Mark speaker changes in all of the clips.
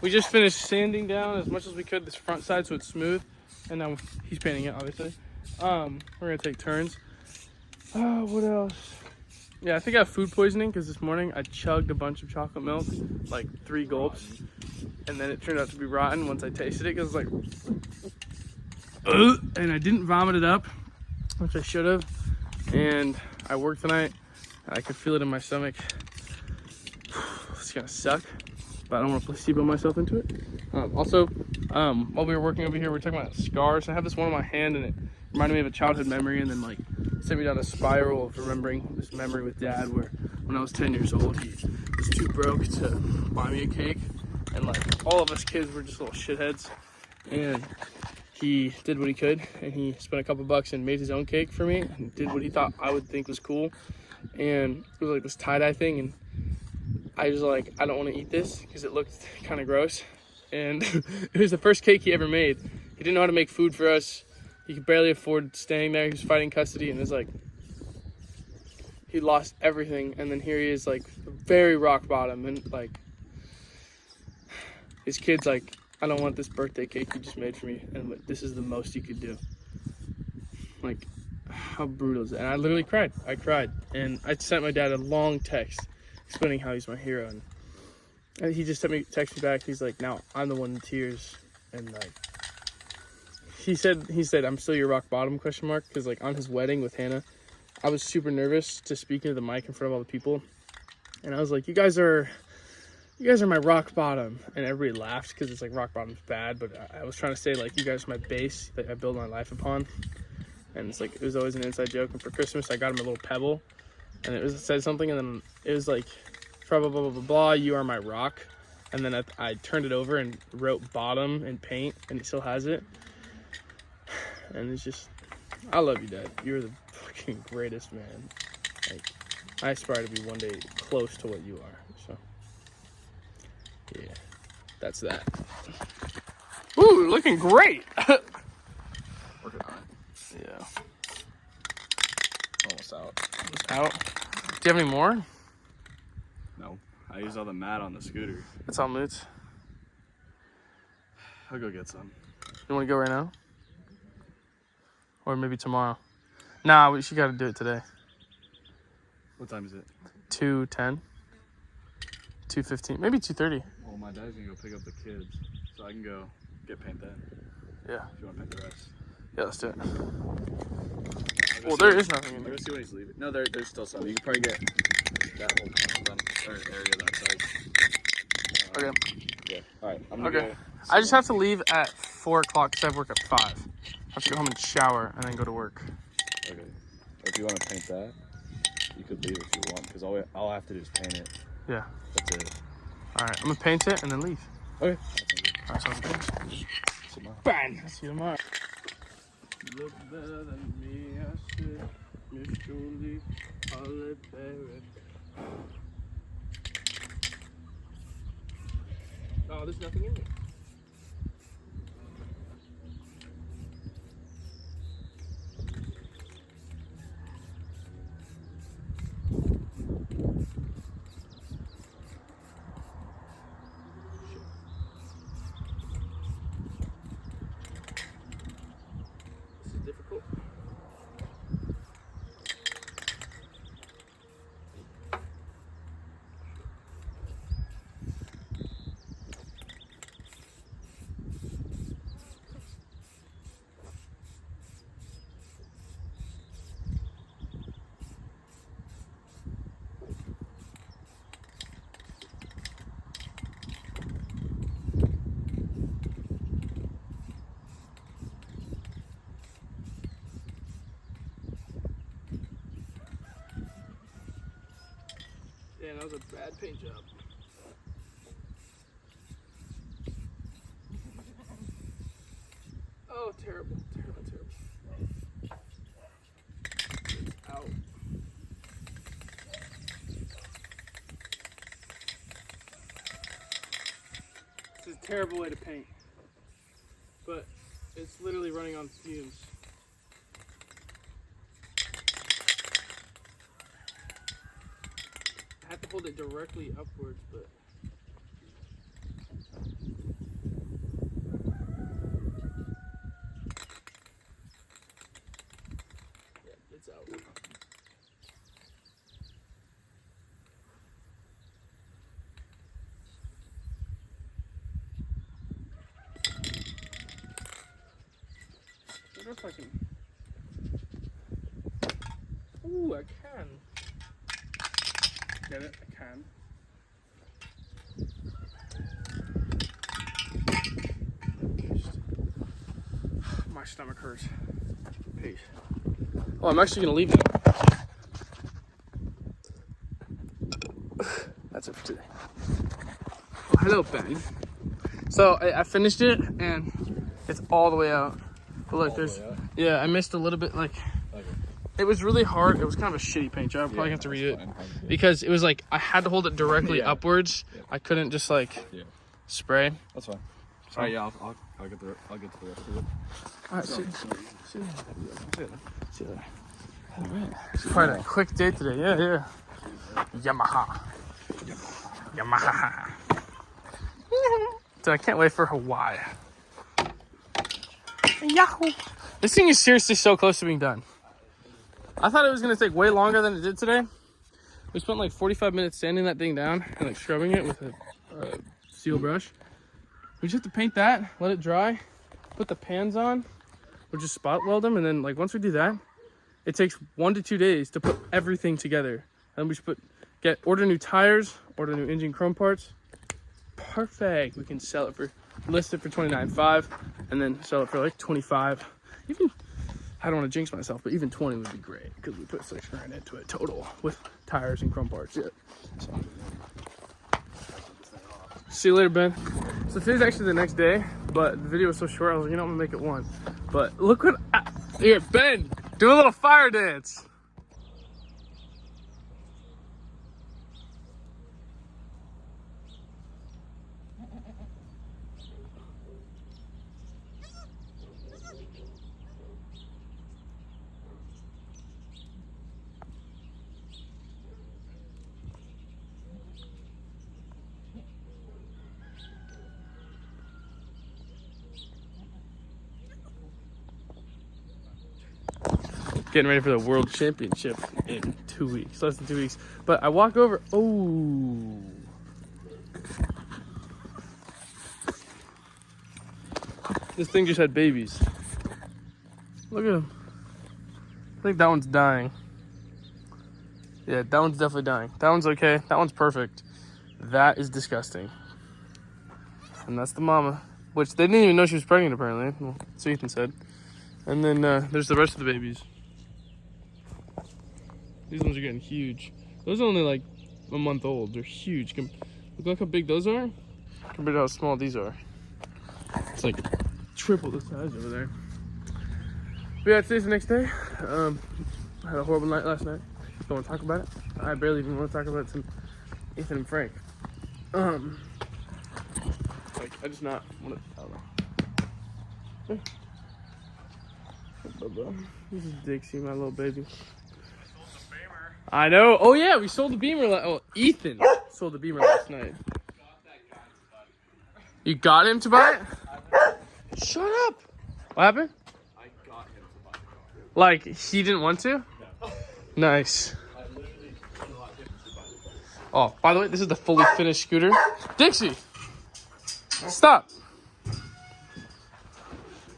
Speaker 1: We just finished sanding down as much as we could this front side so it's smooth. And now he's painting it, obviously. We're gonna take turns. What else? Yeah, I think I have food poisoning because this morning I chugged a bunch of chocolate milk, like 3 gulps. And then it turned out to be rotten once I tasted it because it's like, and I didn't vomit it up, which I should have. And I worked tonight. I could feel it in my stomach. It's gonna suck, but I don't want to placebo myself into it. Also, while we were working over here, we were talking about scars. I have this one on my hand, and it reminded me of a childhood memory, and then like sent me down a spiral of remembering this memory with Dad, where when I was 10 years old, he was too broke to buy me a cake, and like all of us kids were just little shitheads, and he did what he could, and he spent a couple bucks and made his own cake for me, and did what he thought I would think was cool, and it was like this tie-dye thing, and I was like, I don't want to eat this because it looked kind of gross. And it was the first cake he ever made. He didn't know how to make food for us. He could barely afford staying there. He was fighting custody, and it was like, he lost everything. And then here he is, like, very rock bottom. And like, his kid's like, I don't want this birthday cake you just made for me. And this is the most you could do. Like, how brutal is that? And I literally cried. I cried. And I sent my dad a long text explaining how he's my hero, and he just text me back. He's like, now I'm the one in tears, and like he said I'm still your rock bottom ? Because like on his wedding with Hannah, I was super nervous to speak into the mic in front of all the people, and I was like, you guys are my rock bottom, and everybody laughed because it's like rock bottom's bad, but I was trying to say like, you guys are my base that I build my life upon, and it's like, it was always an inside joke. And for Christmas I got him a little pebble, and it said something, and then it was like, blah, blah, blah, blah, blah, blah, you are my rock. And then I turned it over and wrote bottom in paint, and he still has it. And it's just, I love you, Dad. You're the fucking greatest, man. Like, I aspire to be one day close to what you are. So, yeah, that's that. Ooh, looking great.
Speaker 2: Working on it.
Speaker 1: Yeah.
Speaker 2: Almost out.
Speaker 1: It's out. Do you have any more?
Speaker 2: No. I used all the mat on the scooter.
Speaker 1: That's all moods.
Speaker 2: I'll go get some.
Speaker 1: You want to go right now? Or maybe tomorrow? Nah, we got to do it today.
Speaker 2: What time is it?
Speaker 1: 2:10, 2:15, maybe 2:30.
Speaker 2: Well, my dad's gonna go pick up the kids, so I can go get paint that.
Speaker 1: Yeah.
Speaker 2: If you want to paint the rest.
Speaker 1: Yeah, let's do it.
Speaker 2: I'll
Speaker 1: Well,
Speaker 2: go
Speaker 1: there
Speaker 2: see-
Speaker 1: is nothing in
Speaker 2: I'll
Speaker 1: there.
Speaker 2: go see when he's leaving. No, there's still some. You can probably get that whole panel done, or area that size.
Speaker 1: Okay.
Speaker 2: Yeah. All right. I'm gonna
Speaker 1: Okay.
Speaker 2: go.
Speaker 1: I just have to leave at 4 o'clock because I have work at 5. I have to go home and shower and then go to work.
Speaker 2: Okay. If you want to paint that, you could leave if you want, because all I have to do is paint it.
Speaker 1: Yeah.
Speaker 2: That's it.
Speaker 1: All right. I'm going to paint it and then leave.
Speaker 2: Okay.
Speaker 1: All right, sounds good.
Speaker 2: See you tomorrow.
Speaker 1: Bang. I'll see you tomorrow. Look better than me, I said. Miss Julie, Holly Berry. Oh, there's nothing in there. This is difficult. Damn, that was a bad paint job. Oh, terrible, terrible, terrible. It's out. This is a terrible way to paint. But it's literally running on fumes. I have to hold it directly upwards, but if I can. Ooh, I can. Get it? I can. My stomach hurts. Peace. Oh, I'm actually gonna leave now. That's it for today. Oh, hello, Ben. So I finished it and it's all the way out. But look, there's I missed a little bit. Like it was really hard. It was kind of a shitty paint job. Probably have to read it because it was like I had to hold it directly upwards. I couldn't just like spray.
Speaker 2: That's fine. All right, yeah, I'll get to the rest of it.
Speaker 1: All right, see you later. All right. It's quite a quick day today. Yeah. Yamaha. Dude, I can't wait for Hawaii. Yahoo! This thing is seriously so close to being done. I thought it was gonna take way longer than it did today. We spent like 45 minutes sanding that thing down and like scrubbing it with a steel brush. We just have to paint that, let it dry, put the pans on, we'll just spot weld them, and then like once we do that, it takes 1 to 2 days to put everything together. And we should order new tires, order new engine chrome parts. Perfect. We can sell it list it for $29.5 and then sell it for like $25. Even, I don't want to jinx myself, but even 20 would be great because we put $6 grand into it total with tires and chrome parts. Yeah. So, see you later, Ben. So today's actually the next day, but the video was so short, I was like, you know, I'm gonna make it one. But look what, here, Ben, do a little fire dance. Getting ready for the world championship in 2 weeks, less than 2 weeks. But I walk over, oh. This thing just had babies. Look at him. I think that one's dying. Yeah, that one's definitely dying. That one's okay, that one's perfect. That is disgusting. And that's the mama, which they didn't even know she was pregnant apparently. Well, so Ethan said. And then there's the rest of the babies. These ones are getting huge. Those are only like a month old. They're huge. Look how big those are compared to how small these are. It's like triple the size over there. But yeah, today's the next day. I had a horrible night last night. Don't want to talk about it. I barely even want to talk about it to Ethan and Frank. Like I just not want to. I don't know. This is Dixie, my little baby. I know. Oh yeah, we sold the Beamer. Ethan sold the Beamer last night. You got him to buy it? Shut up. What happened?
Speaker 2: I got him to buy the car.
Speaker 1: Like he didn't want to?
Speaker 2: No.
Speaker 1: Nice.
Speaker 2: I literally got him to buy the car.
Speaker 1: Oh, by the way, this is the fully finished scooter. Dixie, stop.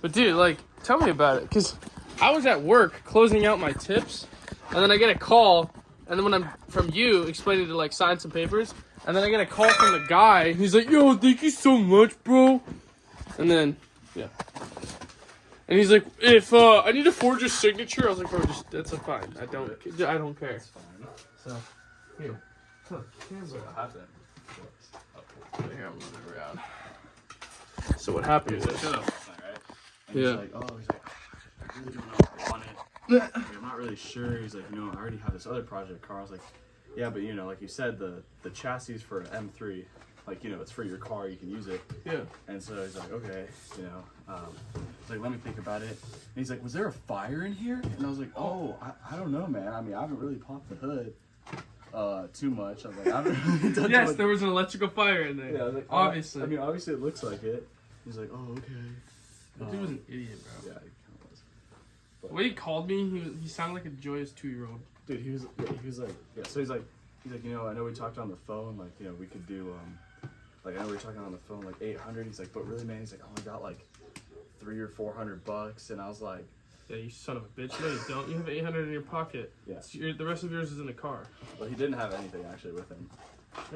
Speaker 1: But dude, like, tell me about it, cause I was at work closing out my tips, and then I get a call. And then when I'm from you explaining to like sign some papers, and then I get a call from the guy. He's like, "Yo, thank you so much, bro." And then, yeah. And he's like, "If I need to forge a signature," I was like, "Bro, just that's fine. I don't care."
Speaker 2: It's fine.
Speaker 1: So, here. Here, I'm moving around. So what happened was,
Speaker 2: Right? And
Speaker 1: yeah.
Speaker 2: he's like, I really don't know if I want it. Like, I'm not really sure. He's like, I already have this other project car. I was like, yeah, but like you said, the chassis for an M3, like, it's for your car, you can use it.
Speaker 1: Yeah.
Speaker 2: And so he's like, okay, he's like, let me think about it. And he's like, was there a fire in here? And I was like, I don't know, man. I mean, I haven't really popped the hood too much. I was like, I haven't really done
Speaker 1: Yes, there was an electrical fire in there.
Speaker 2: Yeah, I was like,
Speaker 1: obviously.
Speaker 2: I mean, obviously it looks like it. He's like, oh, okay.
Speaker 1: That dude was an idiot, bro.
Speaker 2: Yeah, he kind of was.
Speaker 1: The way he called me, he sounded like a joyous 2-year-old.
Speaker 2: Dude, he was like, yeah. So he's like, I know we talked on the phone, like, we could do, like, I know we were talking on the phone, like, 800. He's like, but really, man, he's like, I only got like $300 or $400. And I was like,
Speaker 1: Yeah, you son of a bitch. No, you don't. You have 800 in your pocket.
Speaker 2: Yeah.
Speaker 1: The rest of yours is in the car.
Speaker 2: Well, he didn't have anything actually with him.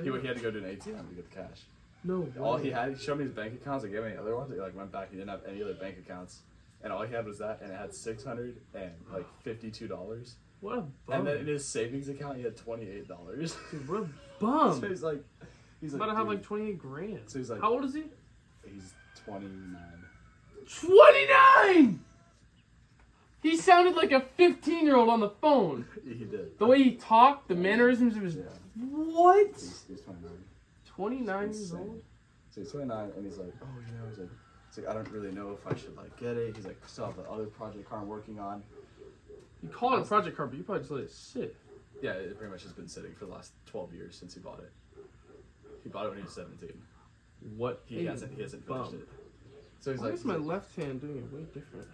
Speaker 2: He had to go to an ATM to get the cash.
Speaker 1: No.
Speaker 2: All he had, he showed me his bank accounts. I gave me other ones. He like went back. He didn't have any other bank accounts, and all he had was that, and it had $652.
Speaker 1: What a bum.
Speaker 2: And then in his savings account, he had $28.
Speaker 1: Dude, what a bum.
Speaker 2: So he's like,
Speaker 1: He's about to have like 28 grand.
Speaker 2: So he's like,
Speaker 1: how old is he?
Speaker 2: He's 29.
Speaker 1: 29! He sounded like a 15-year-old on the phone.
Speaker 2: He did.
Speaker 1: The way he talked, the mannerisms of his.
Speaker 2: Yeah.
Speaker 1: What?
Speaker 2: He's 29.
Speaker 1: 29 years old?
Speaker 2: So he's 29, and he's like, oh, you know, he's like, I don't really know if I should like get it. He's like, still have the other project car I'm working on.
Speaker 1: You call it a project car, but you probably just let it sit.
Speaker 2: Yeah, it pretty much has been sitting for the last 12 years since he bought it. He bought it when he was 17.
Speaker 1: What?
Speaker 2: He hasn't finished it. So he's
Speaker 1: Why
Speaker 2: like,
Speaker 1: is my left hand doing it way different?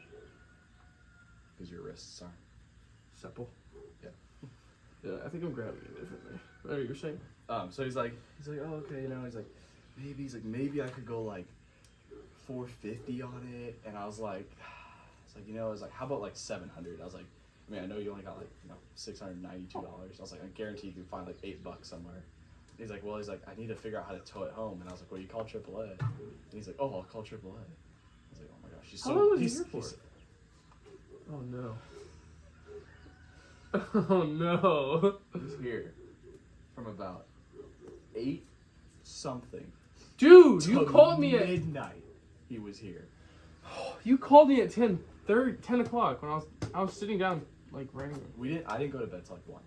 Speaker 2: Because your wrists are
Speaker 1: Supple.
Speaker 2: Yeah.
Speaker 1: Yeah, I think I'm grabbing it differently. What are you saying?
Speaker 2: So he's like, oh, okay, you know, maybe I could go like 450 on it, and I was like, you know, how about like 700? I was like, I mean, I know you only got like, you know, $692. I was like, I guarantee you can find like $8 somewhere. He's like, I need to figure out how to tow it home, and I was like, well, you call AAA. And he's like, oh, I'll call AAA. I was like, oh my gosh,
Speaker 1: how long was he here for? Oh no. Oh no.
Speaker 2: He's here from about 8 something.
Speaker 1: Dude, you called me at
Speaker 2: midnight. He was here.
Speaker 1: You called me at 10 o'clock when I was sitting down like writing.
Speaker 2: I didn't go to bed till like 1.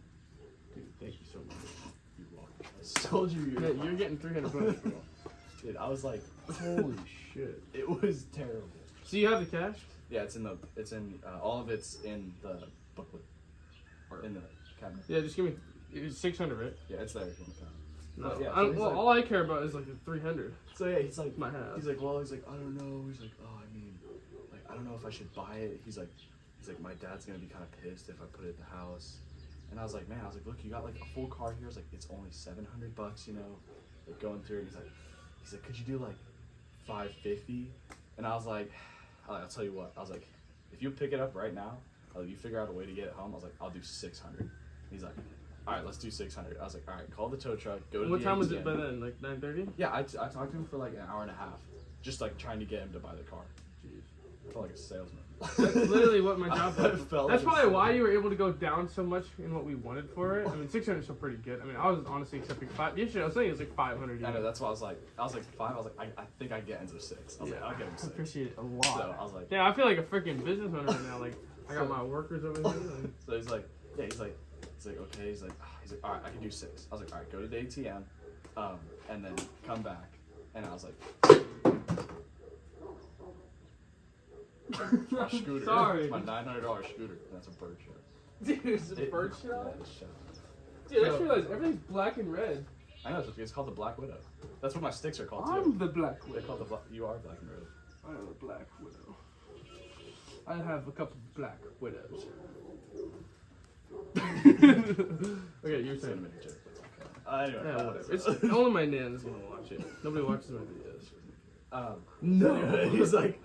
Speaker 1: Dude, thank you so much.
Speaker 2: You're welcome. I told you
Speaker 1: You're getting 300 bucks.
Speaker 2: Dude, I was like, holy shit. It was terrible.
Speaker 1: So you have the cash?
Speaker 2: Yeah, all of it's in the booklet. Or in the cabinet.
Speaker 1: Yeah, just give me, it's 600, right?
Speaker 2: Yeah, it's there if you want to count.
Speaker 1: No,
Speaker 2: yeah,
Speaker 1: all I care about is like the 300.
Speaker 2: So yeah, he's like,
Speaker 1: my house.
Speaker 2: He's like, I don't know. He's like, oh, I mean, like, I don't know if I should buy it. He's like, my dad's gonna be kind of pissed if I put it in the house. And I was like, look, you got like a full car here. I was like, it's only $700, you know, like going through. And he's like, could you do like $550? And I was like, I'll tell you what. I was like, if you pick it up right now, you figure out a way to get it home. I was like, I'll do 600. And he's like, all right, let's do 600. I was like, all right, call the tow truck. Go to
Speaker 1: what
Speaker 2: the
Speaker 1: time
Speaker 2: ATM.
Speaker 1: was it by then? Like 9:30?
Speaker 2: Yeah, I talked to him for like an hour and a half, just like trying to get him to buy the car.
Speaker 1: Jeez.
Speaker 2: I felt like a salesman.
Speaker 1: That's literally what my job was. That's probably why you were able to go down so much in what we wanted for it. I mean, 600 is still pretty good. I mean, I was honestly accepting 5. Yesterday I was saying it was like 500.
Speaker 2: I know, that's why I was like 5. I was like, I think I get into 6. I was like, I'll get him 6.
Speaker 1: I appreciate it a lot.
Speaker 2: So I was like,
Speaker 1: yeah, I feel like a freaking businessman right now. Like, I got my workers over here. Like.
Speaker 2: So he's like, okay. He's like, all right, I can do 6. I was like, all right, go to the ATM, and then come back. And I was like, my scooter.
Speaker 1: Sorry.
Speaker 2: It's my $900 scooter. That's a bird shot.
Speaker 1: Dude, it's a bird shot?
Speaker 2: Yeah, it's shot.
Speaker 1: Dude, I just realized everything's black and red.
Speaker 2: I know, it's called the Black Widow. That's what my sticks are called too.
Speaker 1: I'm the Black
Speaker 2: They're
Speaker 1: Widow.
Speaker 2: called you are Black and Red.
Speaker 1: I am the Black Widow. I have a couple of Black Widows. Okay, you're saying.
Speaker 2: Cinnamon joke, that's okay. Anyway,
Speaker 1: Yeah, whatever. It's only my nan's gonna watch it. Nobody watches my videos.
Speaker 2: No. Anyway, he's like,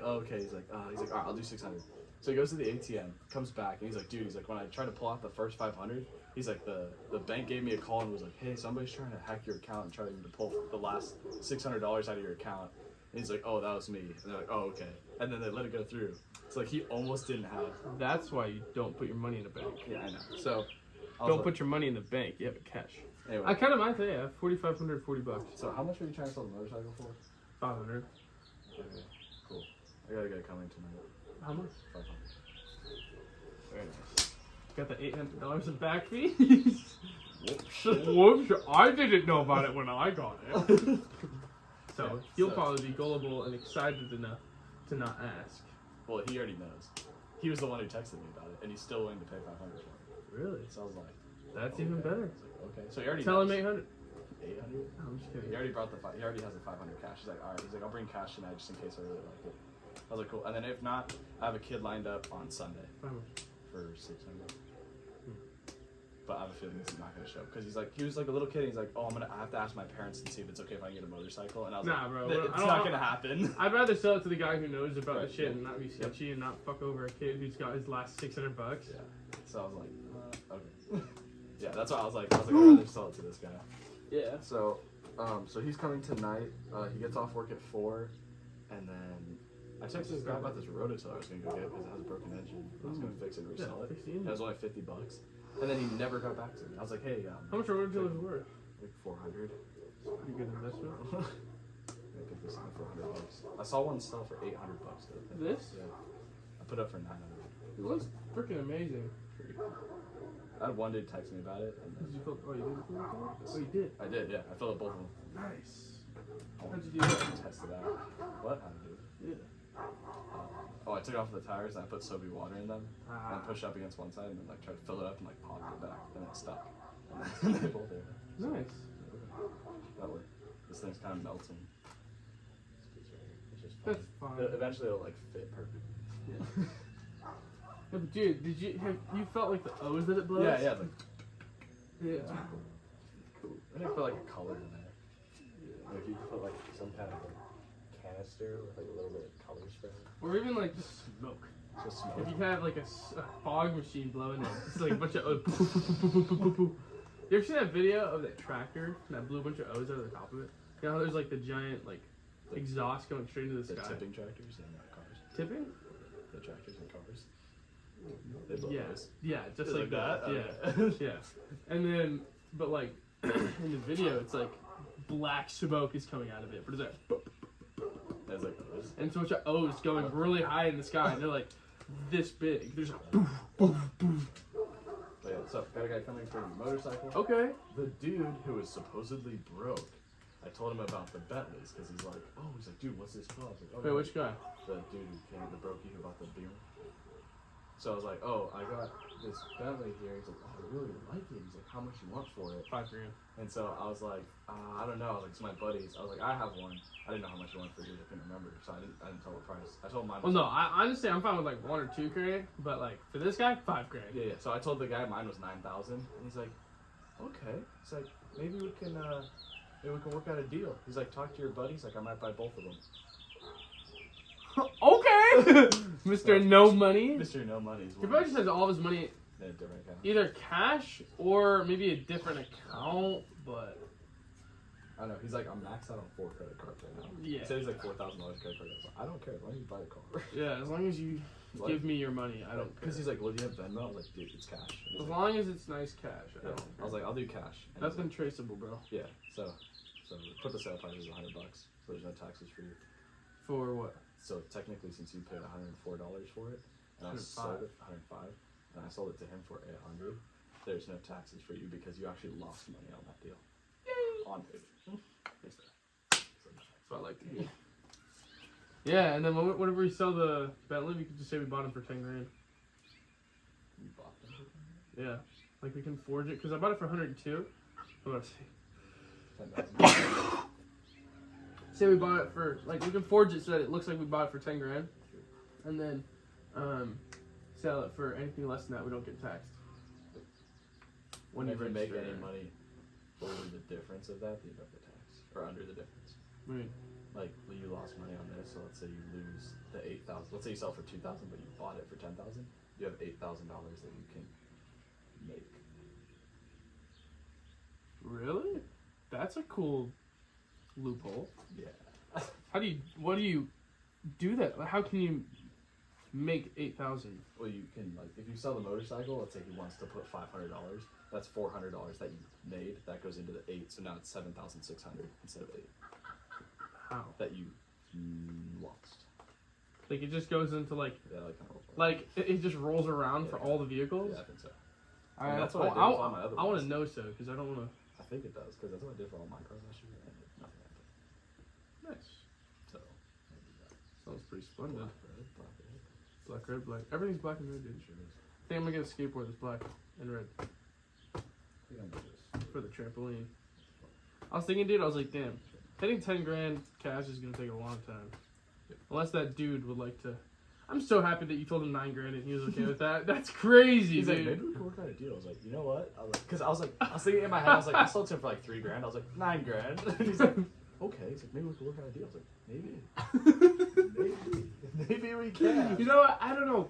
Speaker 2: oh, okay. He's like, all right, I'll do 600. So he goes to the ATM, comes back, and he's like, dude, when I tried to pull out the first 500, he's like, the bank gave me a call and was like, hey, somebody's trying to hack your account and trying to pull the last $600 out of your account. And he's like, oh, that was me. And they're like, oh, okay. And then they let it go through. It's like he almost didn't have.
Speaker 1: That's why you don't put your money in a bank.
Speaker 2: Yeah, I know. So
Speaker 1: don't put your money in the bank. You have it cash.
Speaker 2: Anyway.
Speaker 1: I kind of might say, yeah, $4,500, $40.
Speaker 2: So how much are you trying to sell the motorcycle for?
Speaker 1: 500.
Speaker 2: Okay, cool. I gotta get it coming tonight.
Speaker 1: How much?
Speaker 2: 500.
Speaker 1: Very nice. Got the $800 in back fee. Whoops! I didn't know about it when I got it. So he'll probably be gullible and excited enough to not ask.
Speaker 2: Well, he already knows. He was the one who texted me about it, and he's still willing to pay $500 for it.
Speaker 1: Really?
Speaker 2: So I was like,
Speaker 1: that's even better.
Speaker 2: Okay. So he already
Speaker 1: tell
Speaker 2: knows.
Speaker 1: him 800.
Speaker 2: 800?
Speaker 1: I'm just kidding.
Speaker 2: He already brought he already has the 500 cash. He's like, all right. He's like, I'll bring cash tonight just in case I really like it. I was like, cool. And then if not, I have a kid lined up on Sunday
Speaker 1: How much?
Speaker 2: for 600. But I have a feeling this is not gonna show because he was like a little kid. And he's like, oh, I have to ask my parents and see if it's okay if I get a motorcycle. And I was
Speaker 1: Nah,
Speaker 2: like,
Speaker 1: bro,
Speaker 2: it's
Speaker 1: I don't-
Speaker 2: not gonna happen.
Speaker 1: I'd rather sell it to the guy who knows about
Speaker 2: Right,
Speaker 1: the shit
Speaker 2: yeah.
Speaker 1: and not be sketchy and not fuck over a kid who's got his last $600.
Speaker 2: Yeah. So I was like, okay. Yeah, that's why I was like, I'd rather sell it to this guy.
Speaker 1: Yeah.
Speaker 2: So, so he's coming tonight. He gets off work at 4, and then I texted this guy about this rototiller I was gonna go get because it has a broken engine. I was gonna fix it and resell it.
Speaker 1: fix the
Speaker 2: It
Speaker 1: engine.
Speaker 2: was only $50, and then he never got back to me. I was like, hey,
Speaker 1: How much are rototiller's worth?
Speaker 2: like 400.
Speaker 1: Pretty good investment.
Speaker 2: I think this is for $100. I saw one sell for $800 though.
Speaker 1: This?
Speaker 2: Yeah. I put it up for $900.
Speaker 1: It looks freaking amazing.
Speaker 2: Pretty cool. I had one dude text me about it, and
Speaker 1: Did
Speaker 2: then
Speaker 1: you fill? Oh, you did fill it out? Oh, you did.
Speaker 2: I did. Yeah, I filled up both of them.
Speaker 1: Nice.
Speaker 2: I
Speaker 1: How'd you do that?
Speaker 2: Test it out. What? How to do it?
Speaker 1: Yeah.
Speaker 2: Oh, I took off the tires and I put soapy water in them
Speaker 1: Ah.
Speaker 2: and pushed up against one side and then like tried to fill it up and like popped it back and then it stuck. And then they both did.
Speaker 1: Nice.
Speaker 2: That worked. This thing's kind of melting. It's just
Speaker 1: That's fine.
Speaker 2: Eventually it'll like fit perfectly.
Speaker 1: Yeah. Yeah, but dude, did you felt like the O's that it blows?
Speaker 2: Yeah, yeah. Like,
Speaker 1: Yeah.
Speaker 2: cool. And I put like a color in there. Like you could put like some kind of like canister with like a little bit of color spray.
Speaker 1: Or even like just smoke.
Speaker 2: Just smoke.
Speaker 1: If you have like a fog machine blowing it, it's like a bunch of O's. Poo, poo, poo, poo, poo, poo, poo, poo. You ever seen that video of that tractor that blew a bunch of O's out of the top of it? You know how there's like the giant like exhaust going straight into the
Speaker 2: The
Speaker 1: sky?
Speaker 2: tipping tractors and cars.
Speaker 1: Tipping?
Speaker 2: The tractors and cars. They blow
Speaker 1: Yeah.
Speaker 2: those.
Speaker 1: Yeah, just
Speaker 2: Is
Speaker 1: like
Speaker 2: it
Speaker 1: that.
Speaker 2: that?
Speaker 1: Yeah.
Speaker 2: Okay.
Speaker 1: Yeah. And then, but like in the video, it's like black smoke is coming out of it, but it's like,
Speaker 2: There's like those.
Speaker 1: and so much of O's going really high in the sky, and they're like this big. There's like, boom, boom, boom.
Speaker 2: But yeah, so got a guy coming for a motorcycle.
Speaker 1: Okay.
Speaker 2: The dude who was supposedly broke, I told him about the Bentleys because he's like, dude, what's this called? I was like, oh,
Speaker 1: Wait, which guy?
Speaker 2: The dude who came, the brokey who bought the beer. So I was like, oh, I got this Bentley here. He's like, oh, I really like it. He's like, how much you want for it?
Speaker 1: $5 grand.
Speaker 2: And so I was like, I don't know. I was like, it's my buddies. I was like, I have one. I didn't know how much you wanted for yours. I couldn't remember, so I didn't tell the price. I told mine.
Speaker 1: Well, no, I honestly I'm fine with like 1 or 2 grand, but like for this guy, $5 grand.
Speaker 2: Yeah, yeah. So I told the guy mine was 9,000, and he's like, okay. He's like, maybe we can work out a deal. He's like, talk to your buddies. Like, I might buy both of them.
Speaker 1: Okay, Mr. No Money.
Speaker 2: Mr. No Money is
Speaker 1: He probably just has all of his money
Speaker 2: in a different account.
Speaker 1: either cash or maybe a different account, but
Speaker 2: I know. He's like, I'm maxed out on 4 credit cards right now.
Speaker 1: Yeah.
Speaker 2: He said he's like $4,000 credit card. I was like, I don't care. Why don't you buy a car?
Speaker 1: yeah, as long as you
Speaker 2: Like-
Speaker 1: give me your money, I don't care.
Speaker 2: Because he's like, well, do you have Venmo? I was like, dude, it's cash. And he's
Speaker 1: As
Speaker 2: like,
Speaker 1: long as it's nice cash, I
Speaker 2: yeah.
Speaker 1: don't
Speaker 2: I was
Speaker 1: care.
Speaker 2: like, I'll do cash. And
Speaker 1: That's
Speaker 2: he's
Speaker 1: been
Speaker 2: like,
Speaker 1: traceable, bro.
Speaker 2: yeah. So put the sale price as $100, so there's no taxes for you.
Speaker 1: For what?
Speaker 2: So technically, since you paid $104 for it, and I sold it $105, and I sold it to him for $800, there's no taxes for you because you actually lost money on that deal. On paper.
Speaker 1: That's what I like to hear. Yeah, and then whenever we sell the Bentley, we could just say we bought him for $10 grand.
Speaker 2: You bought them.
Speaker 1: Yeah, like we can forge it because I bought it for 102. What did I say?
Speaker 2: $10,000.
Speaker 1: Say we bought it for like we can forge it so that it looks like we bought it for 10 grand, and then sell it for anything less than that. We don't get taxed.
Speaker 2: Whenever you make
Speaker 1: register.
Speaker 2: any money over the difference of that, you don't get taxed. Or under the difference.
Speaker 1: I mean,
Speaker 2: Like, well, you lost money on this, so let's say you lose the 8,000. Let's say you sell for 2,000, but you bought it for 10,000. You have $8,000 that you can make.
Speaker 1: really? That's a cool loophole.
Speaker 2: Yeah.
Speaker 1: What do you do that? How can you make 8,000?
Speaker 2: Well, you can, like, if you sell the motorcycle, let's say he wants to put $500, that's $400 that you made. That goes into the 8, so now it's 7,600 instead of 8
Speaker 1: How?
Speaker 2: that you lost.
Speaker 1: Like it just goes into like
Speaker 2: Yeah, like kind of.
Speaker 1: it just rolls around for
Speaker 2: Yeah.
Speaker 1: all the vehicles.
Speaker 2: Yeah, I think so.
Speaker 1: I,
Speaker 2: that's what I did with all my other
Speaker 1: I want
Speaker 2: ones.
Speaker 1: to know so because I don't want to.
Speaker 2: I think it does, because that's what I did for all my cars last year, and nothing happened.
Speaker 1: Nice.
Speaker 2: So, maybe that.
Speaker 1: Sounds pretty splendid.
Speaker 2: Black, red, black, red.
Speaker 1: Black, red, black. Everything's black and red, dude.
Speaker 2: Sure is.
Speaker 1: I think I'm gonna get a skateboard that's black and red
Speaker 2: I think I'm gonna just.
Speaker 1: for the trampoline. I was thinking, dude. I was like, damn, hitting 10 grand cash is gonna take a long time. Unless that dude would like to. I'm so happy that you told him $9,000 and he was okay with that. That's crazy,
Speaker 3: He's like,
Speaker 1: dude.
Speaker 3: maybe we can work out a deal. I was like, you know what? Because I was thinking in my head, I was like, I sold to him for like $3,000. I was like, $9,000. And he's like, okay. He's like, maybe we can work out a deal. I was like, maybe we can.
Speaker 1: You know what? I don't know.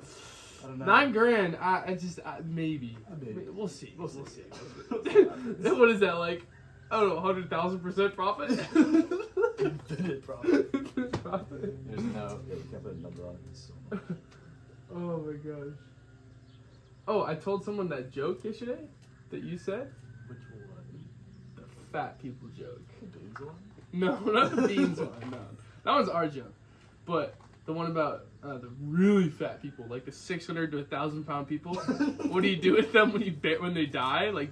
Speaker 3: I don't know.
Speaker 1: $9,000. Maybe.
Speaker 3: Maybe.
Speaker 1: We'll see.
Speaker 3: We'll see.
Speaker 1: What is that like? I don't know. 100,000% profit.
Speaker 3: Infinite profit.
Speaker 1: Profit.
Speaker 3: There's no. Yeah, you can't put a number on it. It's so much.
Speaker 1: Oh my gosh. Oh, I told someone that joke yesterday that you said.
Speaker 3: Which one?
Speaker 1: The fat people joke.
Speaker 3: The beans one?
Speaker 1: No, not the beans one. No, that one's our joke. But the one about the really fat people, like the 600 to 1,000 pound people. What do you do with them when they die? Like,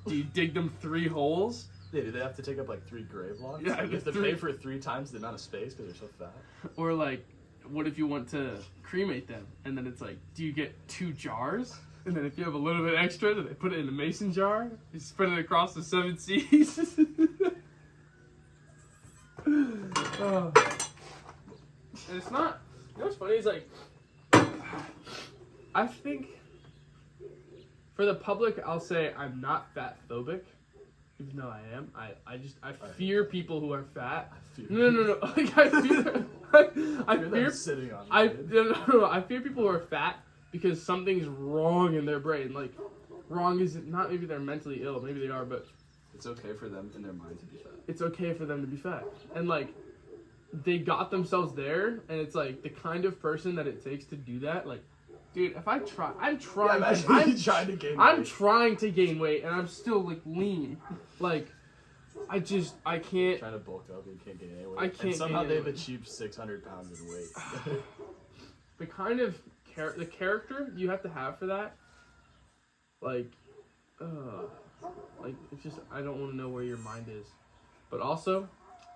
Speaker 1: do you dig them 3 holes?
Speaker 3: Yeah, do they have to take up like 3 grave lots?
Speaker 1: Yeah,
Speaker 3: Like, you have to
Speaker 1: 3
Speaker 3: pay for 3 times the amount of space because they're so fat.
Speaker 1: Or like, what if you want to cremate them? And then it's like, do you get 2 jars? And then if you have a little bit extra, do they put it in a mason jar? You spread it across the 7 seas. Oh. And it's not. You know what's funny? It's like, I think for the public, I'll say I'm not fat phobic, even though I am. I fear people who are fat. No. Like I fear. I fear
Speaker 3: sitting on.
Speaker 1: I fear people who are fat because something's wrong in their brain. Like, wrong is not maybe they're mentally ill, maybe they are, but
Speaker 2: It's okay for them in their mind to be fat.
Speaker 1: it's okay for them to be fat. And like, they got themselves there, and it's like the kind of person that it takes to do that. Like, dude, if I'm trying
Speaker 3: I'm trying to gain weight.
Speaker 1: I'm trying to gain weight, and I'm still like lean. Like, I can't.
Speaker 3: Trying to bulk up and you can't gain any weight.
Speaker 1: I can't
Speaker 3: And somehow
Speaker 1: gain any
Speaker 3: they've
Speaker 1: weight.
Speaker 3: achieved 600 pounds in weight.
Speaker 1: The kind of the character you have to have for that, like it's just I don't want to know where your mind is, but also,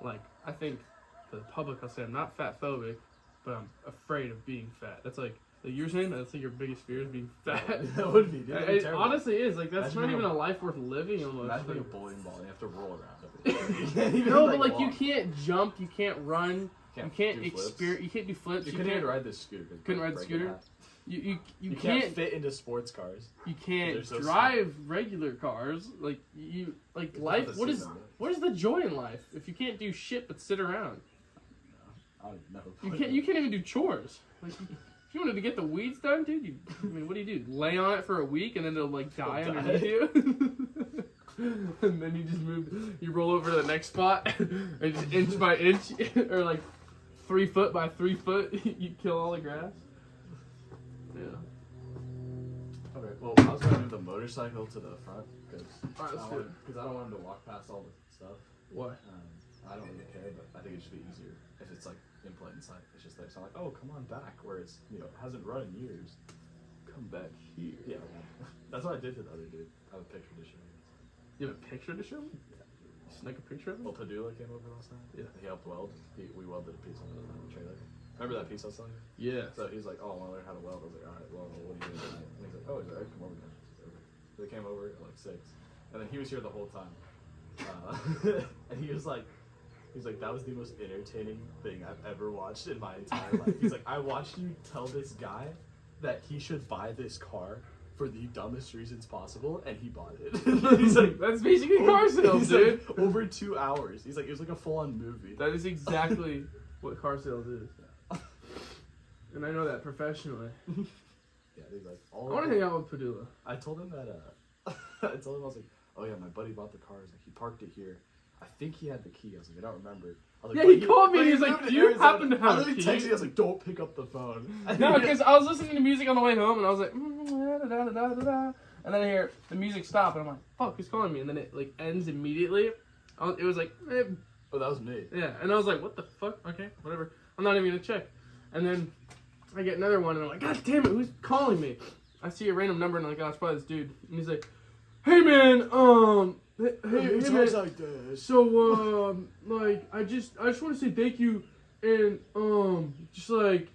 Speaker 1: like I think for the public I'll say I'm not fat phobic, but I'm afraid of being fat. That's like you're saying that's like your biggest fear is being fat.
Speaker 3: That would be. Dude, that'd be
Speaker 1: It
Speaker 3: terrible.
Speaker 1: honestly is like that's
Speaker 3: Imagine
Speaker 1: not
Speaker 3: being
Speaker 1: even a life worth living almost.
Speaker 3: Imagine being a
Speaker 1: Like,
Speaker 3: bowling ball and you have to roll around. You can't even,
Speaker 1: no, but like you
Speaker 3: walk.
Speaker 1: can't jump, you can't run, you can't
Speaker 3: do flips.
Speaker 1: experience, you can't do flips.
Speaker 3: You
Speaker 1: You
Speaker 3: couldn't
Speaker 1: can't
Speaker 3: even ride this scooter. 'cause
Speaker 1: couldn't
Speaker 3: it'd
Speaker 1: ride the
Speaker 3: break in
Speaker 1: scooter?
Speaker 3: half.
Speaker 1: you
Speaker 3: You
Speaker 1: can't
Speaker 3: can't fit into sports cars.
Speaker 1: You can't
Speaker 3: They're so
Speaker 1: drive regular cars. Like you, like
Speaker 3: It's
Speaker 1: life.
Speaker 3: not the
Speaker 1: What is
Speaker 3: same, though.
Speaker 1: what is the joy in life if you can't do shit but sit around?
Speaker 3: I don't even know.
Speaker 1: You can't even do chores. Like if you wanted to get the weeds done, dude. I mean, what do you do? Lay on it for a week and then it'll like die
Speaker 3: It'll
Speaker 1: underneath
Speaker 3: die.
Speaker 1: you. And then you just move. You roll over to the next spot, and just inch by inch, or like 3 foot by 3 foot, you kill all the grass. Yeah.
Speaker 3: Okay, well, I was going to move the motorcycle to the front because
Speaker 1: Alright, let's do it.
Speaker 3: I don't want him to walk past all the stuff.
Speaker 1: Why?
Speaker 3: I don't really care, but I think it should be easier if it's like in plain sight. It's just there. So I'm like, oh, come on back, where it's hasn't run in years.
Speaker 1: Come back here.
Speaker 3: Yeah, that's what I did to the other dude. I have a picture to show you.
Speaker 1: You have a picture to show me? You snuck a picture of
Speaker 3: Well,
Speaker 1: it?
Speaker 3: Padula came over last night.
Speaker 1: Yeah.
Speaker 3: He helped weld. We welded a piece on the trailer. Remember that piece I was telling you?
Speaker 1: Yeah.
Speaker 3: So he's like, oh, I want to learn how to weld. I was like, all right, well, what are you doing tonight? And he's like, oh, he's like, come over then. So they came over at like 6. And then he was here the whole time. And he was like, that was the most entertaining thing I've ever watched in my entire life. He's like, I watched you tell this guy that he should buy this car for the dumbest reasons possible, and he bought it. He's like,
Speaker 1: That's basically car sales,
Speaker 3: he's
Speaker 1: dude.
Speaker 3: like, over 2 hours. He's like, it was like a full-on movie.
Speaker 1: That is exactly what car sales is. And I know that professionally.
Speaker 3: Yeah, he's like,
Speaker 1: I want to hang out with Padula.
Speaker 3: I told him that, I was like, oh yeah, my buddy bought the car. He's like, he parked it here. I think he had the key. I was like, I don't remember. I was like,
Speaker 1: Yeah,
Speaker 3: but
Speaker 1: he called me
Speaker 3: but
Speaker 1: and he was like,
Speaker 3: moved to
Speaker 1: do you
Speaker 3: Arizona.
Speaker 1: happen to have
Speaker 3: I
Speaker 1: a
Speaker 3: literally
Speaker 1: key?
Speaker 3: texted you, I was like, don't pick up the phone.
Speaker 1: No, because I was listening to music on the way home, and I was like, da-da-da-da-da-da. And then I hear the music stop, and I'm like, fuck, who's calling me? And then it like ends immediately. It was like,
Speaker 3: Oh, that was me.
Speaker 1: yeah. And I was like, what the fuck? Okay, whatever. I'm not even gonna check. And then I get another one, and I'm like, God damn it, who's calling me? I see a random number, and I'm like, oh, it's probably this dude. And he's like, hey man, hey man.
Speaker 3: like this.
Speaker 1: So, like, I just want to say thank you, and, just, like,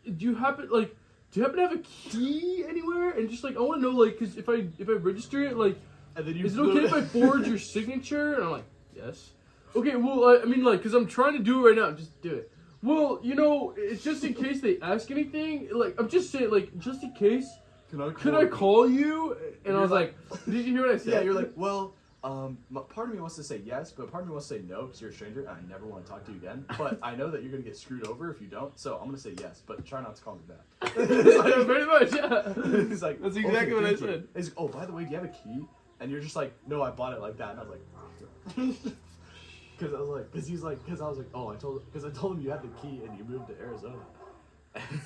Speaker 1: do you happen to have a key anywhere? And just, like, I want to know, like, because if I register it, like,
Speaker 3: And then you
Speaker 1: is it okay if I forward your signature? And I'm like, yes. Okay, well, I mean, like, because I'm trying to do it right now. Just do it. well, you know, it's just in case they ask anything. Like, I'm just saying, like, just in case. Could I call you? And I was like, did you hear what I said?
Speaker 3: Yeah, you're like, well, part of me wants to say yes, but part of me wants to say no because you're a stranger and I never want to talk to you again. But I know that you're gonna get screwed over if you don't, so I'm gonna say yes, but try not to call me back.
Speaker 1: Pretty much, yeah.
Speaker 3: He's like,
Speaker 1: That's exactly what I
Speaker 3: thank you.
Speaker 1: said.
Speaker 3: He's like, oh, by the way, do you have a key? And you're just like, no, I bought it like that. And I was like, because I was like, because I was like, oh, I told him you had the key and you moved to Arizona.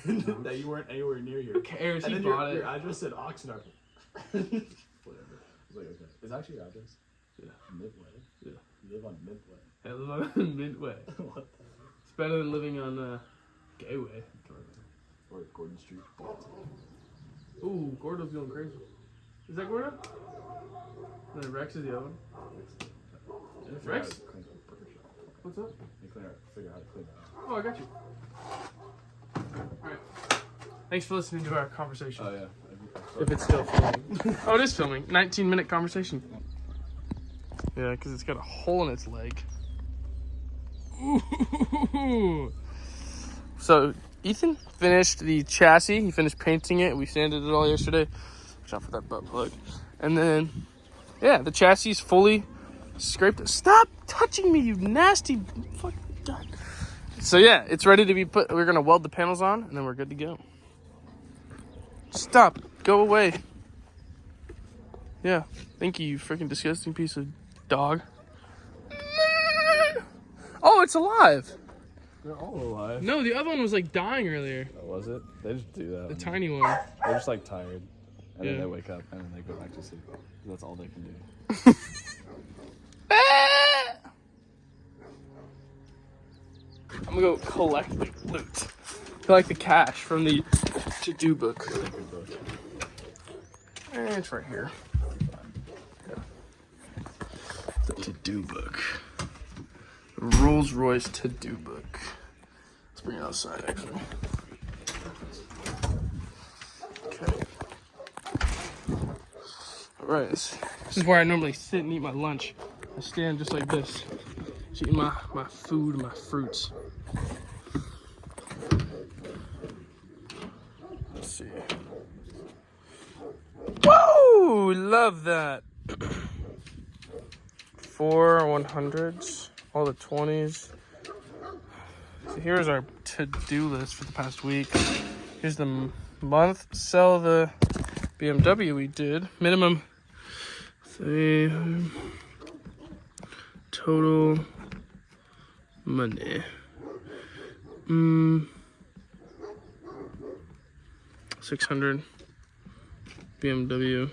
Speaker 3: And that you weren't anywhere near here.
Speaker 1: Who cares?
Speaker 3: And
Speaker 1: He
Speaker 3: then
Speaker 1: bought it.
Speaker 3: your address said Oxnard. Whatever. I was like, okay. Is that actually your address?
Speaker 1: Yeah.
Speaker 3: Midway.
Speaker 1: Yeah.
Speaker 3: You live on Midway.
Speaker 1: I live on Midway.
Speaker 3: What the
Speaker 1: It's better than living on Gateway.
Speaker 3: Or Gordon Street.
Speaker 1: Ooh, Gordo's going crazy. Is that Gordo? No, Rex is the other one. Rex? What's up?
Speaker 3: Figure out how to clean that.
Speaker 1: Oh, I got you. Alright. Thanks for listening to our conversation.
Speaker 3: Oh, yeah.
Speaker 1: If it's still filming. Oh, it is filming. 19-minute conversation. Yeah, because it's got a hole in its leg. Ooh. So, Ethan finished the chassis. He finished painting it. We sanded it all yesterday. Watch out for that butt plug. And then, yeah, the chassis is fully scraped. Stop touching me, you nasty fuck. God. So, yeah, it's ready to be put. We're going to weld the panels on, and then we're good to go. Stop. Go away. Yeah. Thank you, you freaking disgusting piece of dog. Oh, it's alive.
Speaker 3: They're all alive.
Speaker 1: No, the other one was like dying earlier.
Speaker 3: Oh, was it? They just do that.
Speaker 1: The tiny one.
Speaker 3: They're just like tired. And
Speaker 1: Yeah.
Speaker 3: then they wake up and then they go back to sleep. That's all they can do.
Speaker 1: I'm gonna go collect the loot. Collect the cash from the to-do book. It's right here. The to-do book. The Rolls Royce to-do book. Let's bring it outside, actually. Okay. Alright, this is where I normally sit and eat my lunch. I stand just like this. Just eating my food, my fruits. Let's see. Whoa! Love that. 4 100s, all the 20s. So here's our to-do list for the past week. Here's the month. Sell the BMW we did. Minimum 3 total money. 600 BMW.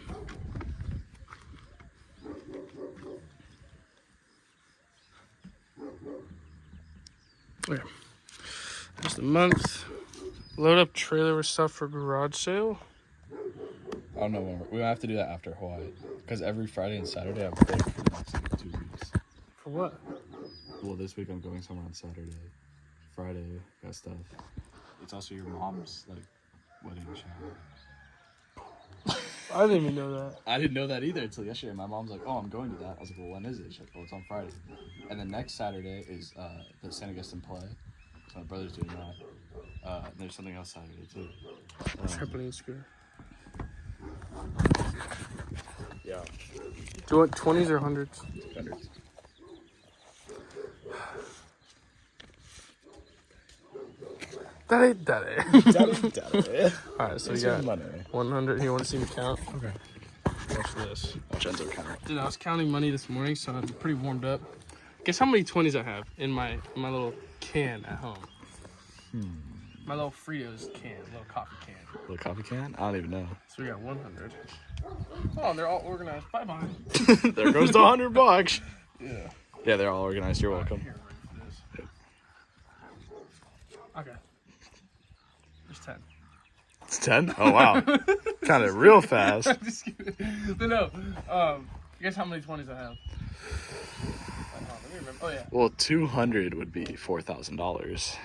Speaker 1: Okay. There's the month. Load up trailer with stuff for garage sale.
Speaker 2: I don't know when we have to do that after Hawaii, because every Friday and Saturday I'm there for the next like 2 weeks.
Speaker 1: For what?
Speaker 2: Well, this week I'm going somewhere on Saturday. Friday, got stuff. It's also your mom's like wedding shower.
Speaker 1: I didn't even know that.
Speaker 2: I didn't know that either until yesterday. My mom's like, "Oh, I'm going to that." I was like, "Well, when is it?" She's like, "Oh, it's on Friday." And then next Saturday is the St. Augustine play. So my brother's doing that. And there's something else Saturday too.
Speaker 1: Trampoline scooter.
Speaker 2: Yeah.
Speaker 1: Do you want 20s or 100s?
Speaker 2: Hundreds.
Speaker 1: Daddy. Alright, so we got
Speaker 2: money.
Speaker 1: 100. You want to see me count?
Speaker 2: Okay.
Speaker 1: Watch this.
Speaker 2: Genzo count.
Speaker 1: Dude, I was counting money this morning, so I'm pretty warmed up. Guess how many 20s I have in my little can at home? My little Fritos can, little coffee can.
Speaker 2: Little coffee can? I don't even know.
Speaker 1: So we got 100. Oh, and they're all organized. Bye-bye.
Speaker 2: There goes the $100.
Speaker 1: Yeah.
Speaker 2: Yeah, they're all organized. You're welcome.
Speaker 1: Here, ready for this. Okay. There's 10.
Speaker 2: It's 10? Oh, wow. Counted real fast.
Speaker 1: Just kidding. But no, guess how many 20s I have? Let me remember. Oh, yeah.
Speaker 2: Well, 200 would be $4,000.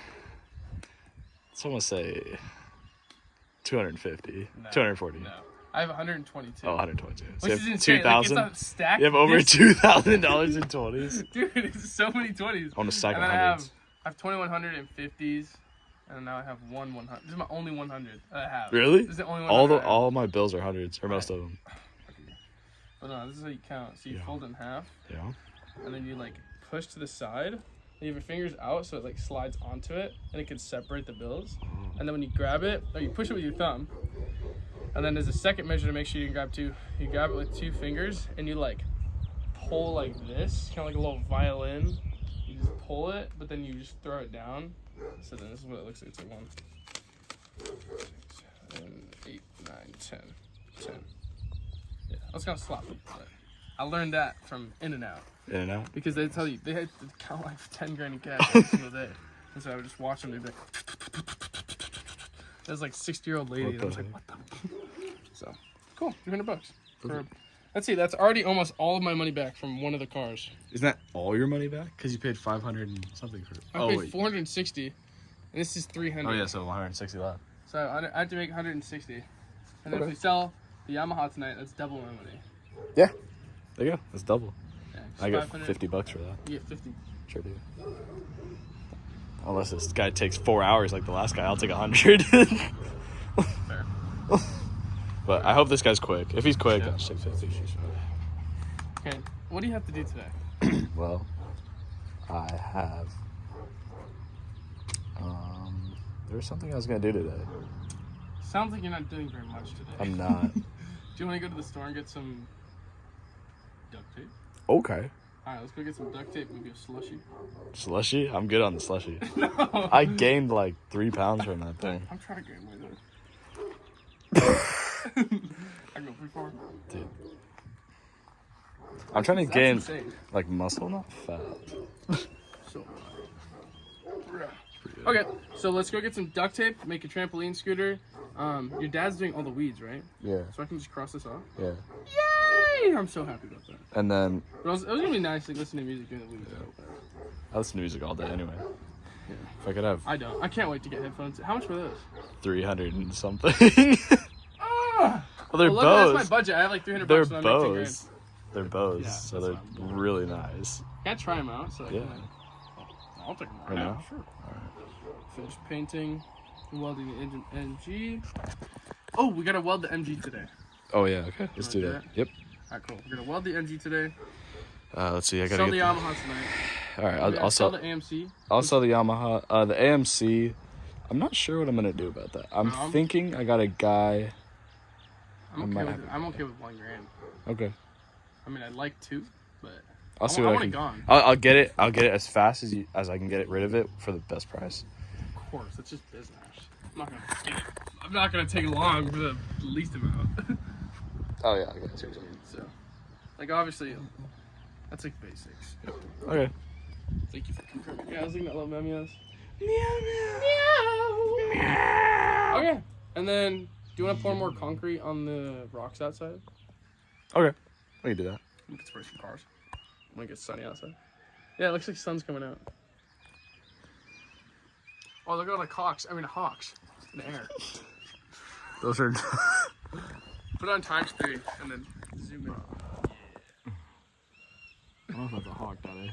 Speaker 2: So I'm going to say 250.
Speaker 1: No,
Speaker 2: 240.
Speaker 1: No. I have 122.
Speaker 2: Oh, 122. So
Speaker 1: Which
Speaker 2: you
Speaker 1: is
Speaker 2: have
Speaker 1: insane. Like, it's
Speaker 2: 2,000?
Speaker 1: not stacked.
Speaker 2: You have over
Speaker 1: This-
Speaker 2: $2,000 in 20s?
Speaker 1: Dude, it's so many 20s.
Speaker 2: I want to stack
Speaker 1: And then I have
Speaker 2: hundreds.
Speaker 1: I have 2150s, and now I have one 100. This is my only 100 that I have.
Speaker 4: Really?
Speaker 1: This is the only one.
Speaker 4: All my bills are hundreds, or most of them.
Speaker 1: But no, this is how you count. So you fold it in half,
Speaker 4: Yeah.
Speaker 1: and then you like push to the side. And you have your fingers out, so it like slides onto it, and it can separate the bills. And then when you grab it, or you push it with your thumb, and then there's a second measure to make sure you can grab two. You grab it with 2 fingers, and you like pull like this, kind of like a little violin. You just pull it, but then you just throw it down. So then this is what it looks like. It's like 1, 6, 7, 8, 9, 10. Yeah, that's kind of sloppy, but I learned that from In-N-Out.
Speaker 4: In and out.
Speaker 1: Because they tell you, they had to count like 10 grand in cash every single day. And so I would just watch them, they'd be like, there's like 60-year-old lady, and I was like, what the? So, cool, $300. Let's see, that's already almost all of my money back from one of the cars.
Speaker 4: Isn't that all your money back? Because you paid 500 and something for it.
Speaker 1: I paid 460, and this is 300.
Speaker 4: Oh yeah, so 160 left.
Speaker 1: So I have to make 160. And then if we sell the Yamaha tonight, that's double my money.
Speaker 4: Yeah. There you go. That's double.
Speaker 1: Yeah,
Speaker 4: I get
Speaker 1: 500.
Speaker 4: $50 for that.
Speaker 1: You get 50.
Speaker 4: Sure do. Unless this guy takes 4 hours like the last guy, I'll take 100.
Speaker 1: Fair.
Speaker 4: But I hope this guy's quick. If he's quick, I'll just take 50.
Speaker 1: Okay, what do you have to do today?
Speaker 4: Well, I have. There's something I was gonna do today.
Speaker 1: Sounds like you're not doing very much today.
Speaker 4: I'm not.
Speaker 1: Do you want to go to the store and get some duct tape?
Speaker 4: Okay.
Speaker 1: Alright, let's go get some duct tape and maybe a slushie.
Speaker 4: Slushy? I'm good on the slushy.
Speaker 1: No!
Speaker 4: I gained like 3 pounds from that thing.
Speaker 1: I'm trying to gain weight though. I go pretty far.
Speaker 4: Dude. I'm trying to
Speaker 1: That's
Speaker 4: gain
Speaker 1: insane.
Speaker 4: like muscle, not fat.
Speaker 1: So okay, so let's go get some duct tape, make a trampoline scooter. Your dad's doing all the weeds, right?
Speaker 4: Yeah.
Speaker 1: So I can just cross this off.
Speaker 4: Yeah.
Speaker 1: Yay! I'm so happy about that.
Speaker 4: And then
Speaker 1: But it was gonna be nice to listen to music during the weeds.
Speaker 4: I listen to music all day anyway. If I could have
Speaker 1: I don't. I can't wait to get headphones. How much were those?
Speaker 4: 300 and something.
Speaker 1: Ah!
Speaker 4: Well, they're
Speaker 1: Well, look,
Speaker 4: Bose.
Speaker 1: that's my budget. I have like 300
Speaker 4: They're
Speaker 1: bucks. So I make 10 grand.
Speaker 4: Bose. They're Bose,
Speaker 1: Yeah,
Speaker 4: so
Speaker 1: that's
Speaker 4: they're
Speaker 1: fine.
Speaker 4: really nice.
Speaker 1: Can I try them out? So I
Speaker 4: Yeah.
Speaker 1: can, I'll take them
Speaker 4: Right
Speaker 1: right
Speaker 4: now?
Speaker 1: now. Sure. Finish painting, welding the MG. Oh, we gotta weld the MG today.
Speaker 4: Oh yeah, okay. Let's do
Speaker 1: Wanna
Speaker 4: that.
Speaker 1: do
Speaker 4: Yep.
Speaker 1: Alright, cool. We're gonna weld the MG today.
Speaker 4: Let's see. I gotta
Speaker 1: Sell
Speaker 4: get
Speaker 1: the Yamaha tonight.
Speaker 4: All right,
Speaker 1: Maybe
Speaker 4: I'll
Speaker 1: sell
Speaker 4: sell.
Speaker 1: the AMC.
Speaker 4: I'll sell the Yamaha. The AMC. I'm not sure what I'm gonna do about that. I'm thinking I got a guy.
Speaker 1: I'm
Speaker 4: might
Speaker 1: okay
Speaker 4: have
Speaker 1: with I'm okay with $1 grand.
Speaker 4: Okay.
Speaker 1: I mean, I'd like 2, but
Speaker 4: I'll see
Speaker 1: I
Speaker 4: what I
Speaker 1: want
Speaker 4: can.
Speaker 1: it gone.
Speaker 4: I'll get it. I'll get it as fast as I can get it rid of it for the best price.
Speaker 1: Of course, it's just business. I'm not gonna take long for the least amount.
Speaker 4: Oh yeah, I got it.
Speaker 1: So, like obviously, that's like basics.
Speaker 4: Okay.
Speaker 1: Thank you for confirming. Yeah, I was looking at little meows. Okay, and then do you want to pour more concrete on the rocks outside?
Speaker 4: Okay. We can do that.
Speaker 1: We can spray some cars when it gets sunny outside. Yeah, it looks like sun's coming out. Oh, look at all the hawks in the air.
Speaker 4: Those are.
Speaker 1: Put it on ×3 and then zoom in.
Speaker 4: I don't know if that's a hawk, Daddy.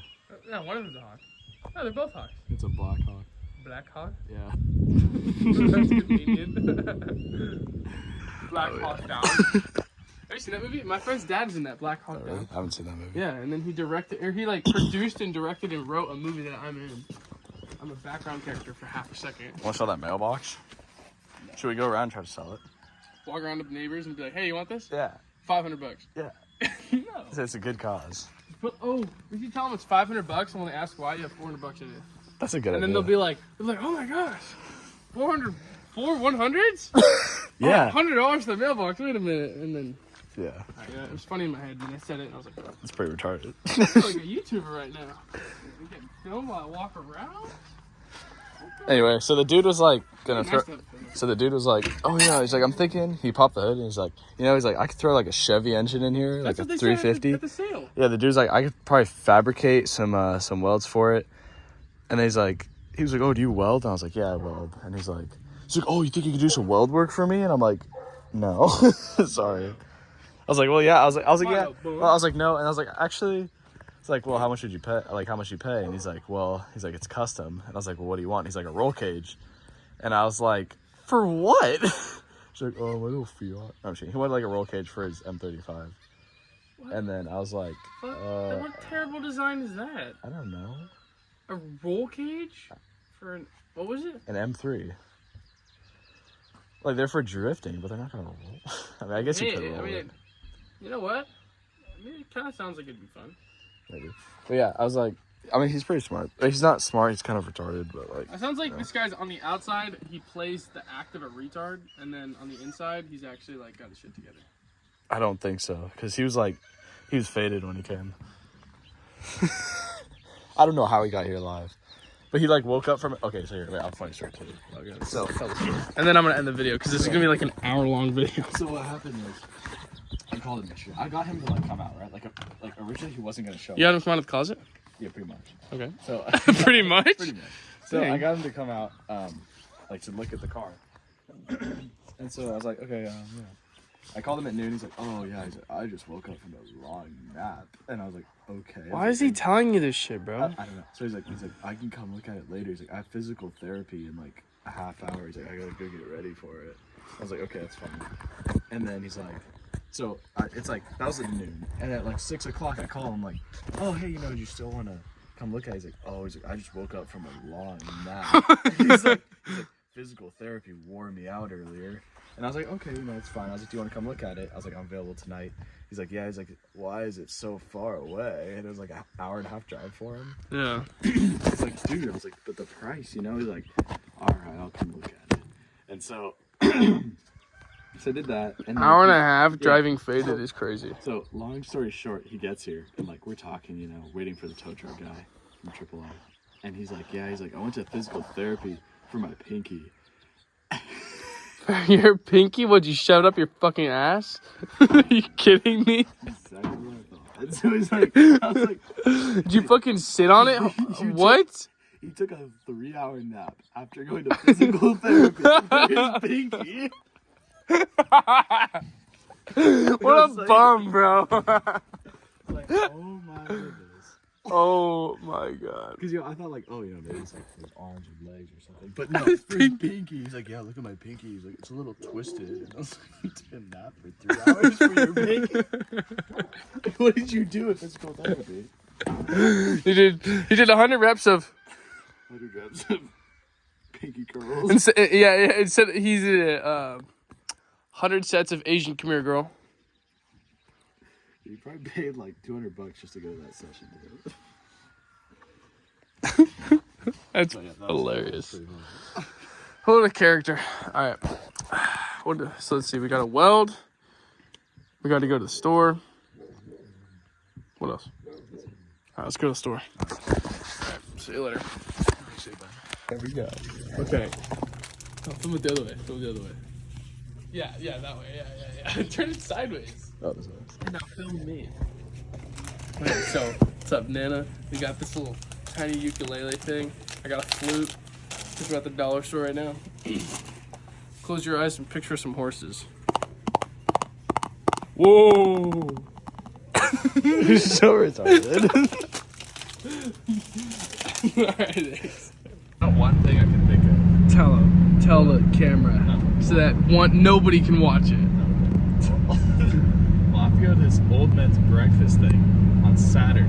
Speaker 1: No, one of them's a hawk. No, they're both hawks.
Speaker 4: It's a black hawk.
Speaker 1: Black hawk?
Speaker 4: Yeah.
Speaker 1: That's convenient. Black Hawk Down. Have you seen that movie? My friend's dad's in that, Black Hawk Down.
Speaker 4: I haven't seen that movie.
Speaker 1: Yeah, and then he directed, or he like produced and directed and wrote a movie that I'm in. I'm a background character for half a second.
Speaker 4: Want to sell that mailbox? Should we go around and try to sell it?
Speaker 1: Walk around to neighbors and be like, hey, you want this?
Speaker 4: Yeah.
Speaker 1: $500.
Speaker 4: Yeah.
Speaker 1: No.
Speaker 4: It's a good cause.
Speaker 1: But, oh, if you tell them it's $500 and when they ask why, you have $400 in it.
Speaker 4: That's a good
Speaker 1: And
Speaker 4: idea.
Speaker 1: then they'll be like, oh my gosh, 100s?
Speaker 4: Yeah.
Speaker 1: Oh, $100 for the mailbox. Wait a minute. And then
Speaker 4: Yeah.
Speaker 1: yeah, it was funny in my head when I said it. And I was like, oh,
Speaker 4: It's pretty retarded.
Speaker 1: I'm like a YouTuber right now. We get filmed while I walk around.
Speaker 4: Anyway, so the dude was like gonna
Speaker 1: Nice
Speaker 4: throw.
Speaker 1: to have filmed.
Speaker 4: So the dude was like, "Oh yeah," he's like, "I'm thinking." He popped the hood and he's like, he's like, "I could throw like a Chevy engine in here, like
Speaker 1: That's
Speaker 4: a
Speaker 1: what they said
Speaker 4: 350."
Speaker 1: at the sale.
Speaker 4: Yeah, the dude's like, "I could probably fabricate some welds for it," and then he was like, "Oh, do you weld?" And I was like, "Yeah, I weld." And he's like, "Oh, you think you could do some weld work for me?" And I'm like, "No, sorry." I was like, "Well, yeah." I was like, "Yeah." Well, I was like, "No," and I was like, "Actually," It's like, well, how much would you pay? Like, how much you pay? And he's like, it's custom. And I was like, well, what do you want? He's like, a roll cage. And I was like, for what? He's like, oh, my little Fiat. I'm kidding. He wanted like a roll cage for his M35.
Speaker 1: What?
Speaker 4: And then I was like,
Speaker 1: what terrible design is that?
Speaker 4: I don't know.
Speaker 1: A roll cage for an, what was it?
Speaker 4: An M3. Like, they're for drifting, but they're not gonna roll. I mean, I guess you could roll it.
Speaker 1: You know what? I mean, it kind of sounds like it'd be fun.
Speaker 4: Maybe. But yeah, I was like, I mean, he's pretty smart. He's not smart, he's kind of retarded, but like.
Speaker 1: It sounds like this guy's on the outside, he plays the act of a retard, and then on the inside, he's actually like got his shit together.
Speaker 4: I don't think so, because he was faded when he came. I don't know how he got here alive. But he like woke up from it. Okay, so here, wait, I'll funny story too. Okay, so
Speaker 1: and then I'm gonna end the video because this is gonna be like an hour-long video.
Speaker 2: So what happened was, I called him yesterday. I got him to like come out, right? Like originally he wasn't gonna show.
Speaker 1: You had him come out of the closet?
Speaker 2: Yeah, pretty much.
Speaker 1: Okay.
Speaker 2: So
Speaker 1: pretty much.
Speaker 2: Pretty much. So
Speaker 1: Dang.
Speaker 2: I got him to come out, like to look at the car. And so I was like, okay, yeah. I called him at noon. He's like, oh yeah. He's like, I just woke up from a long nap. And I was like, okay.
Speaker 1: Why is he telling you this shit, bro?
Speaker 2: I don't know. So he's like, I can come look at it later. He's like, I have physical therapy in like a half hour. He's like, I gotta go get ready for it. I was like, okay, that's fine. And then he's like, so it's like, that was at noon. And at like 6 o'clock, I call him like, oh, hey, do you still want to come look at it? He's like, I just woke up from a long nap. he's like, physical therapy wore me out earlier. And I was like, okay, it's fine. I was like, do you want to come look at it? I was like, I'm available tonight. He's like, yeah. He's like, why is it so far away? And it was like an hour and a half drive for him.
Speaker 1: Yeah.
Speaker 2: It's like, dude, I was like, but the price, He's like, all right, I'll come look at it. And so, so I did that. And then
Speaker 1: Hour and a half driving faded is crazy.
Speaker 2: So long story short, he gets here and like we're talking, waiting for the tow truck guy from Triple I. And he's like, I went to physical therapy for my pinky.
Speaker 1: Your pinky? Would you shove it up your fucking ass? Are you kidding me?
Speaker 2: Exactly what I thought. And so he's like, I was like,
Speaker 1: Did you fucking sit on it? What?
Speaker 2: He took a 3-hour nap after going to physical therapy for his pinky.
Speaker 1: What a bum, bro.
Speaker 2: Like, oh my goodness.
Speaker 1: Oh my god.
Speaker 2: Because I thought like, maybe it's like his arms or legs or something. But no, for his pinky. He's like, yeah, look at my pinky. He's like, it's a little twisted. And I was like, you took a nap for 3 hours for your pinky. What did you do at physical therapy?
Speaker 1: He did 100 reps of
Speaker 2: 100 reps of pinky curls.
Speaker 1: It said he did 100 sets of Asian come here girl.
Speaker 2: You probably paid like $200 just to go to that session, dude.
Speaker 1: That's
Speaker 2: That
Speaker 1: hilarious.
Speaker 2: was pretty
Speaker 1: What a character. All right. So let's see. We got to weld. We got to go to the store. What else? All right, let's go to the store. All right, see you later.
Speaker 4: There we go.
Speaker 1: Okay. Oh, film it the other way. Film it the other way. Yeah, that way. Yeah. Turn it sideways.
Speaker 4: Oh, this way.
Speaker 1: And now film me. Okay, so what's up, Nana? We got this little tiny ukulele thing. I got a flute. We're at the dollar store right now. Close your eyes and picture some horses. Whoa!
Speaker 4: You're so retarded.
Speaker 1: Alright, thanks.
Speaker 3: One thing I can think of.
Speaker 1: Tell the camera so that nobody can watch it.
Speaker 3: Well, I have to go to this old men's breakfast thing on Saturday,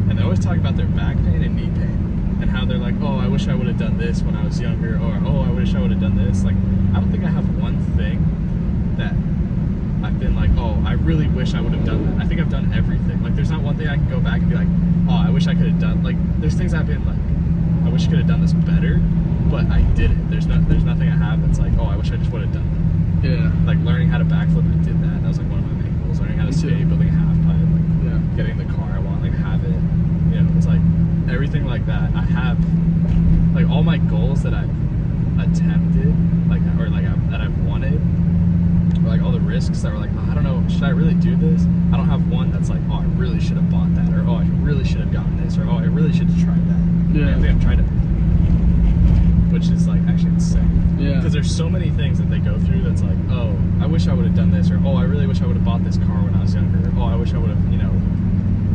Speaker 3: and they always talk about their back pain and knee pain, and how they're like, oh, I wish I would have done this when I was younger, or oh, I wish I would have done this. Like, I don't think I have one thing that I've been like, oh, I really wish I would have done that. I think I've done everything. Like, there's not one thing I can go back and be like, oh, I wish I could have done. Like, there's things I've been like, I wish I could have done this better, but I didn't. There's nothing I have that's like, oh, I wish I just would have done that.
Speaker 1: Yeah.
Speaker 3: Like learning how to backflip, I did that. That was like one of my main goals. Learning how to skate, building a half pipe, like getting the car I want, like have it. It's like everything like that. I have like all my goals that I've attempted, like or like that I've wanted, or like all the risks that were like, oh, I don't know, should I really do this? I don't have one that's like, oh, I really should have bought that, or oh, I really should have gotten this, or oh, I really should have tried that.
Speaker 1: Yeah.
Speaker 3: I think I've tried everything, which is like actually insane.
Speaker 1: Yeah.
Speaker 3: Because there's so many things that they go through that's like, oh, I wish I would have done this, or oh, I really wish I would have bought this car when I was younger, or oh, I wish I would have,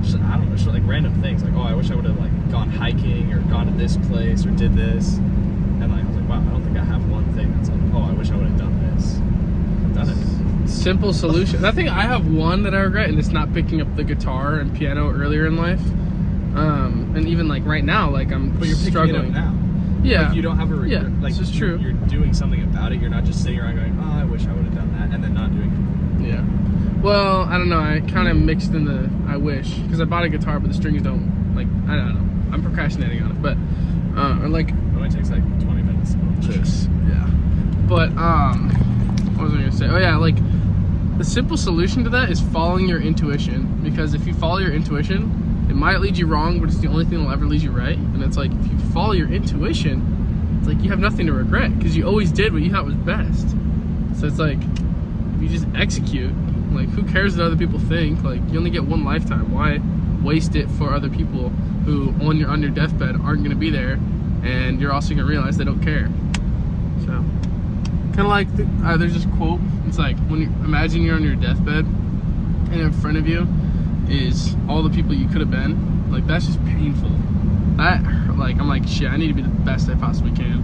Speaker 3: just, I don't know, just like random things. Like, oh, I wish I would have like gone hiking or gone to this place or did this. And like I was like, wow, I don't think I have one thing that's like, oh, I wish I would have done this. I've done it.
Speaker 1: Simple solution. I think I have one that I regret, and it's not picking up the guitar and piano earlier in life. And even like right now, like I'm
Speaker 3: But you're picking
Speaker 1: struggling.
Speaker 3: it up now.
Speaker 1: Yeah.
Speaker 3: Like, you don't have a regret.
Speaker 1: Yeah,
Speaker 3: like,
Speaker 1: this is true.
Speaker 3: You're doing something about it. You're not just sitting around going, oh, I wish I would have done that, and then not doing it.
Speaker 1: Yeah. Well, I don't know. I kind of mixed in the I wish, because I bought a guitar, but the strings don't, like, I don't know. I'm procrastinating on it, but or like
Speaker 3: It only takes like 20 minutes.
Speaker 1: this. Yeah. But what was I gonna say? Oh yeah, like the simple solution to that is following your intuition, because if you follow your intuition, it might lead you wrong, but it's the only thing that'll ever lead you right. And it's like, if you follow your intuition, it's like you have nothing to regret, because you always did what you thought was best. So it's like, if you just execute, like, who cares what other people think? Like, you only get one lifetime. Why waste it for other people who on your deathbed aren't gonna be there, and you're also gonna realize they don't care. So kind of like there's this quote. It's like, when you imagine you're on your deathbed and in front of you is all the people you could have been. Like, that's just painful. That, like, I'm like, shit, I need to be the best I possibly can.